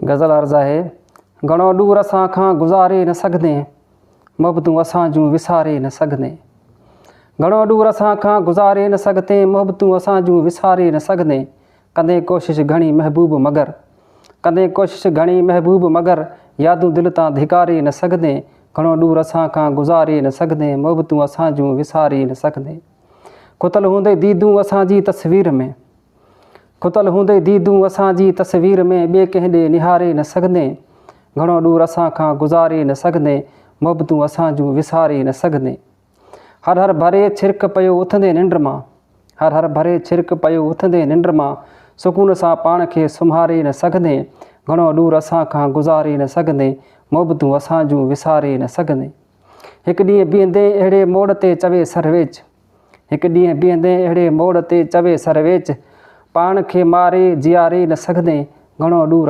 गज़ल अर्ज़ आहे। घणो दूर असां खां गुज़ारे न सघंदे, मोहबतूं असां जूं विसारे न सघंदे। घणो दूर असां खां गुज़ारे न सघंदे, मोहबतूं असां जूं विसारे न सघंदे। कंदे कोशिशि घणी महबूब मगर, कंदे कोशिशि घणी महबूब मगर, यादूं दिलि तां धिकारे न सघंदे। घणो दूर असां खां गुज़ारे न सघंदे, मोहबतूं असां जूं विसारे न सघंदे। खुतल हूंदे दीदूं असांजी तस्वीर में, खुतल हूंदे दीदूं असांजी तस्वीर में, ॿिए कंहिं ॾे निहारे न सघंदे। घणो दूर असां खां गुज़ारे न सघंदे, मोहबतूं असां जूं विसारे न सघंदे। हर हर भरे छिरक पियो उथंदे निंड मां, हर हर भरे छिरक पियो उथंदे निंड मां, सुकून सां पाण खे सुम्हारे न सघंदे। घणो दूर असां खां गुज़ारे न सघंदे, मोहबतूं असां जूं विसारे न सघंदे। हिकु ॾींहुं बीहंदे अहिड़े मोड़ ते चवे सरवेच, हिकु ॾींहुं बीहंदे अहिड़े मोड़ ते चवे सरवेच, पाण खे मारे जीआरे न सघंदे। घणो दूर